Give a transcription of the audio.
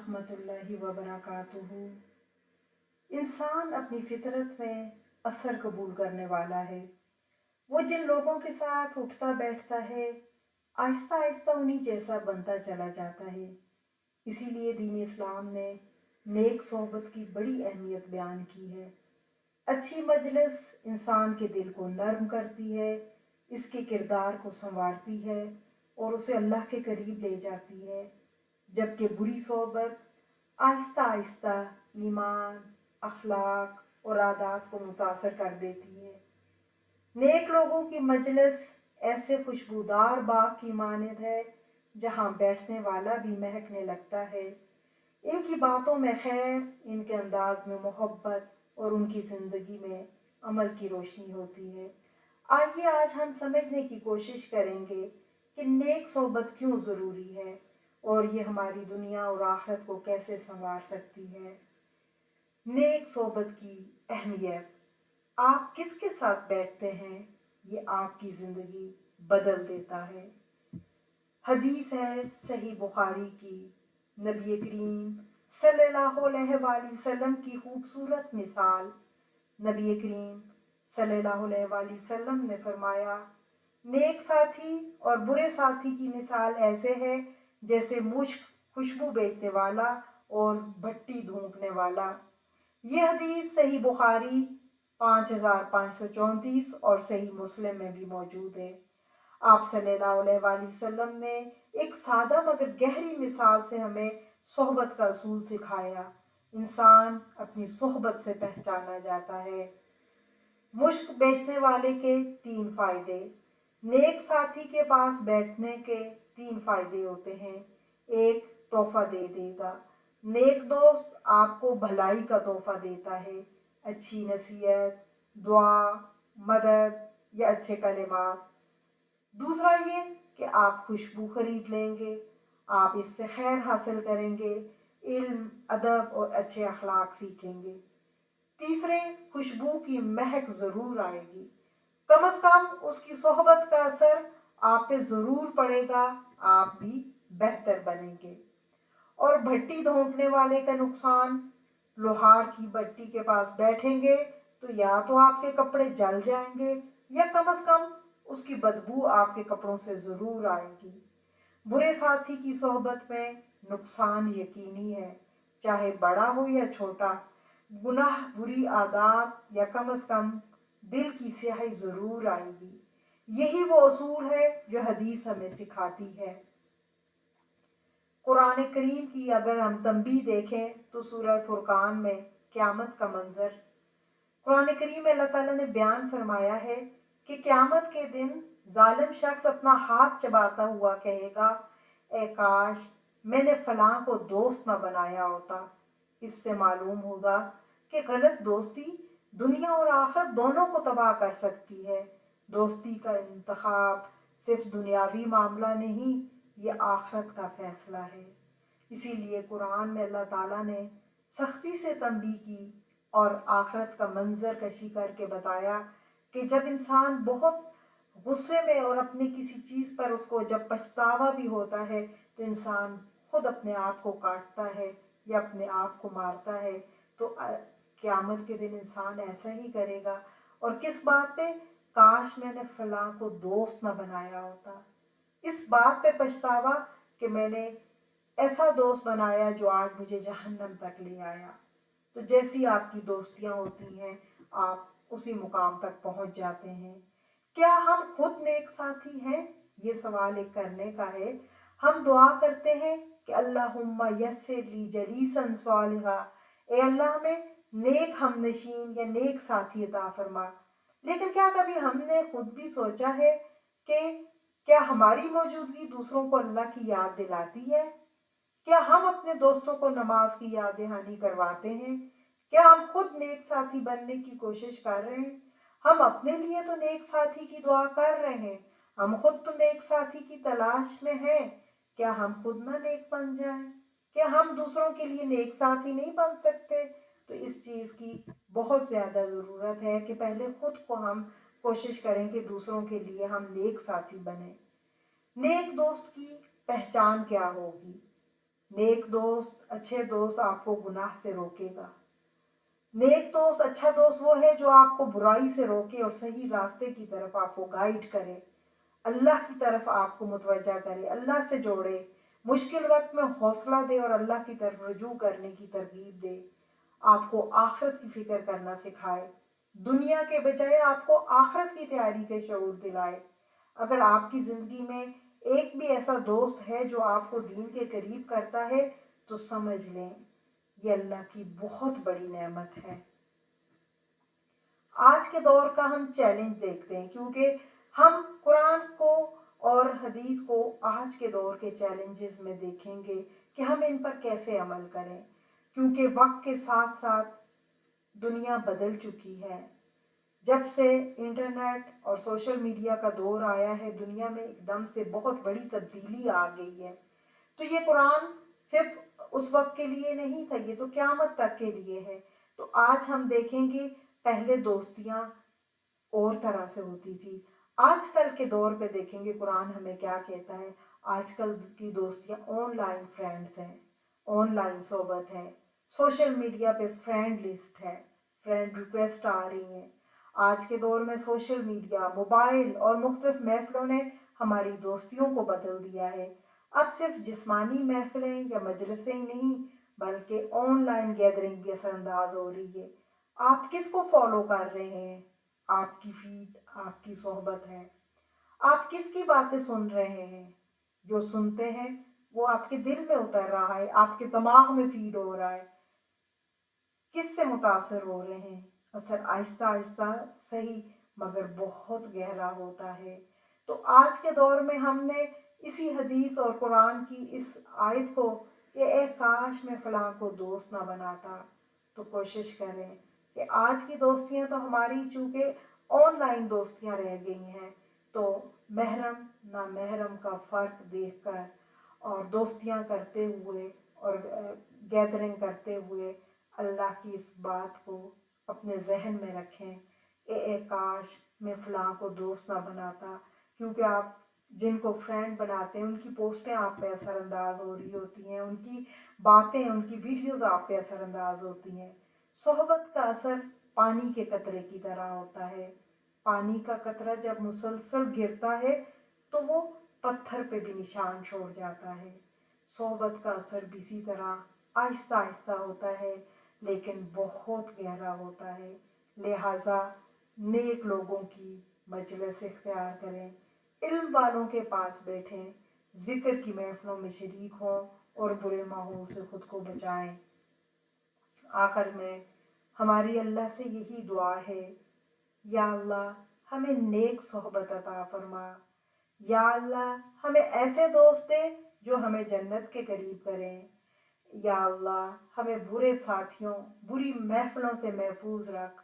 वरहमतुल्लाहि वबरकातुहू। इंसान अपनी फितरत में असर कबूल करने वाला है। वो जिन लोगों के साथ उठता बैठता है, आहिस्ता आहिस्ता उन्हीं जैसा बनता चला जाता है। इसीलिए दीन इस्लाम ने नेक सोहबत की बड़ी अहमियत बयान की है। अच्छी मजलिस इंसान के दिल को नर्म करती है, इसके किरदार को संवारती है और उसे अल्लाह के करीब ले जाती है, जबकि बुरी सोहबत आहिस्ता आहिस्ता ईमान, अखलाक और आदात को मुतासर कर देती है। नेक लोगों की मजलिस ऐसे खुशबूदार बाग की मानद है जहाँ बैठने वाला भी महकने लगता है। इनकी बातों में खैर, इनके अंदाज में मोहब्बत और उनकी ज़िंदगी में अमल की रोशनी होती है। आइए आज हम समझने की कोशिश करेंगे कि नेक सोहबत क्यों ज़रूरी है और ये हमारी दुनिया और आखिरत को कैसे संवार सकती है। नेक सोहबत की अहमियत। आप किसके साथ बैठते हैं, ये आपकी ज़िंदगी बदल देता है। हदीस है सही बुखारी की, नबी करीम सल्लल्लाहु अलैहि वसल्लम की खूबसूरत मिसाल। नबी करीम सल्लल्लाहु अलैहि वसल्लम ने फरमाया, नेक साथी और बुरे साथी की मिसाल ऐसे है जैसे मुश्क खुशबू बेचने वाला और भट्टी धूंकने वाला। ये हदीस सही बुखारी 5534 और सही मुस्लिम में भी मौजूद है। आप सल्लल्लाहु अलैहि वसल्लम ने एक सादा मगर गहरी मिसाल से हमें सोहबत का असूल सिखाया। इंसान अपनी सोहबत से पहचाना जाता है। मुश्क बेचने वाले के 3 फायदे। नेक साथी के पास बैठने के 3 फायदे होते हैं। एक, तोहफा दे देगा। नेक दोस्त आपको भलाई का तोहफा देता है, अच्छी नसीहत, दुआ, मदद या अच्छे कलिमात। दूसरा ये कि आप खुशबू खरीद लेंगे, आप इससे खैर हासिल करेंगे, इल्म, अदब और अच्छे अखलाक सीखेंगे। तीसरे, खुशबू की महक ज़रूर आएगी, कम अज़ कम उसकी सोहबत का असर आप पे ज़रूर पड़ेगा, आप भी बेहतर बनेंगे। और भट्टी धोंकने वाले का नुकसान, लोहार की भट्टी के पास बैठेंगे तो या तो आपके कपड़े जल जाएंगे या कम अज़ कम उसकी बदबू आपके कपड़ों से ज़रूर आएगी। बुरे साथी की सोहबत में नुकसान यकीनी है, चाहे बड़ा हो या छोटा। गुनाह, बुरी आदत या कम अज़ कम दिल की स्याही ज़रूर आएगी। यही वो असूल है जो हदीस हमें सिखाती है। कुरान करीम की अगर हम तंबीह देखें तो सूरह फुरकान में क़यामत का मंजर, कुरान करीम में अल्लाह ताला ने बयान फरमाया है कि क़यामत के दिन जालिम शख्स अपना हाथ चबाता हुआ कहेगा, ए काश मैंने फलां को दोस्त न बनाया होता। इससे मालूम होगा कि गलत दोस्ती दुनिया और आखिरत दोनों को तबाह कर सकती है। दोस्ती का इंतखाब सिर्फ दुनियावी मामला नहीं, ये आखिरत का फैसला है। इसीलिए कुरान में अल्लाह ताला ने सख्ती से तंबीह की और आखिरत का मंजर कशी करके बताया कि जब इंसान बहुत गुस्से में और अपने किसी चीज़ पर उसको जब पछतावा भी होता है तो इंसान खुद अपने आप को काटता है या अपने आप को मारता है। तो क़यामत के दिन इंसान ऐसा ही करेगा। और किस बात पे? काश मैंने फलां को दोस्त न बनाया होता। इस बात पे पछतावा कि मैंने ऐसा दोस्त बनाया जो आज मुझे जहन्नम तक ले आया। तो जैसी आपकी दोस्तियां होती हैं, आप उसी मुकाम तक पहुंच जाते हैं। क्या हम खुद नेक साथी हैं? ये सवाल एक करने का है। हम दुआ करते हैं कि अल्लाहुम्मा यस्सिर ली जलीसन सालिहा, ए अल्लाह हमें नेक हमनशीन या नेक साथी अता फरमा। लेकिन क्या कभी हमने खुद भी सोचा है कि क्या हमारी मौजूदगी दूसरों को अल्लाह की याद दिलाती है? क्या हम अपने दोस्तों को नमाज की याद दहानी करवाते हैं? क्या हम खुद नेक साथी बनने की कोशिश कर रहे हैं? हम अपने लिए तो नेक साथी की दुआ कर रहे हैं, हम खुद तो नेक साथी की तलाश में हैं। क्या हम खुद ना नेक बन जाएं? क्या हम दूसरों के लिए नेक साथी नहीं बन सकते? तो इस चीज़ की बहुत ज़्यादा ज़रूरत है कि पहले खुद को हम कोशिश करें कि दूसरों के लिए हम नेक साथी बने। नेक दोस्त की पहचान क्या होगी? नेक दोस्त, अच्छे दोस्त आपको गुनाह से रोकेगा। नेक दोस्त, अच्छा दोस्त वो है जो आपको बुराई से रोके और सही रास्ते की तरफ आपको गाइड करे, अल्लाह की तरफ आपको मुतवज्जा करे, अल्लाह से जोड़े, मुश्किल वक्त में हौसला दे और अल्लाह की तरफ रुजू करने की तरगीब दे, आपको आखिरत की फिक्र करना सिखाए, दुनिया के बजाय आपको आखिरत की तैयारी के शऊर दिलाए। अगर आपकी ज़िंदगी में एक भी ऐसा दोस्त है जो आपको दीन के करीब करता है तो समझ लें ये अल्लाह की बहुत बड़ी नेमत है। आज के दौर का हम चैलेंज देखते हैं क्योंकि हम कुरान को और हदीस को आज के दौर के चैलेंजेस में देखेंगे कि हम इन पर कैसे अमल करें, क्योंकि वक्त के साथ साथ दुनिया बदल चुकी है। जब से इंटरनेट और सोशल मीडिया का दौर आया है, दुनिया में एकदम से बहुत बड़ी तब्दीली आ गई है। तो ये कुरान सिर्फ उस वक्त के लिए नहीं था, ये तो क़यामत तक के लिए है। तो आज हम देखेंगे पहले दोस्तियां और तरह से होती थी, आजकल के दौर पे देखेंगे कुरान हमें क्या कहता है। आजकल की दोस्तियां ऑनलाइन फ्रेंड्स हैं, ऑनलाइन सोबत है, सोशल मीडिया पे फ्रेंड लिस्ट है, फ्रेंड रिक्वेस्ट आ रही हैं। आज के दौर में सोशल मीडिया, मोबाइल और मुख्तलिफ महफिलों ने हमारी दोस्तियों को बदल दिया है। अब सिर्फ जिस्मानी महफिलें या मजलिसें ही नहीं बल्कि ऑनलाइन गैदरिंग भी असरअंदाज हो रही है। आप किसको फॉलो कर रहे हैं? आपकी फीड आपकी सोहबत है। आप किसकी बातें सुन रहे हैं? जो सुनते हैं वो आपके दिल में उतर रहा है, आपके दिमाग में फीड हो रहा है। किससे मुतासर हो रहे हैं? असर आहिस्ता आहिस्ता सही मगर बहुत गहरा होता है। तो आज के दौर में हमने इसी हदीस और कुरान की इस आयत को कि ए काश मैं फलां को दोस्त ना बनाता, तो कोशिश करें कि आज की दोस्तियां तो हमारी चूँकि ऑनलाइन दोस्तियां रह गई हैं, तो महरम ना महरम का फ़र्क देखकर और दोस्तियां करते हुए और गैदरिंग करते हुए अल्लाह की इस बात को अपने जहन में रखें कि ए काश मैं फ़लाँ को दोस्त ना बनाता, क्योंकि आप जिनको फ्रेंड बनाते हैं उनकी पोस्टें आप पे असरअंदाज हो रही होती हैं, उनकी बातें, उनकी वीडियोज़ आप पे असरअंदाज होती हैं। सोहबत का असर पानी के कतरे की तरह होता है। पानी का कतरा जब मुसलसल गिरता है तो वो पत्थर पे भी निशान छोड़ जाता है। सोहबत का असर भी इसी तरह आहिस्ता आहिस्ता होता है लेकिन बहुत गहरा होता है। लिहाजा नेक लोगों की मजलिस इख्तियार करें, इल्म वालों के पास बैठें, जिक्र की महफिलों में शरीक हों और बुरे माहौल से खुद को बचाएं। आखिर में हमारी अल्लाह से यही दुआ है, या अल्लाह हमें नेक सोहबत अता फरमा, या अल्लाह हमें ऐसे दोस्त दे जो हमें जन्नत के करीब करें, या अल्लाह हमें बुरे साथियों, बुरी महफिलों से महफूज रख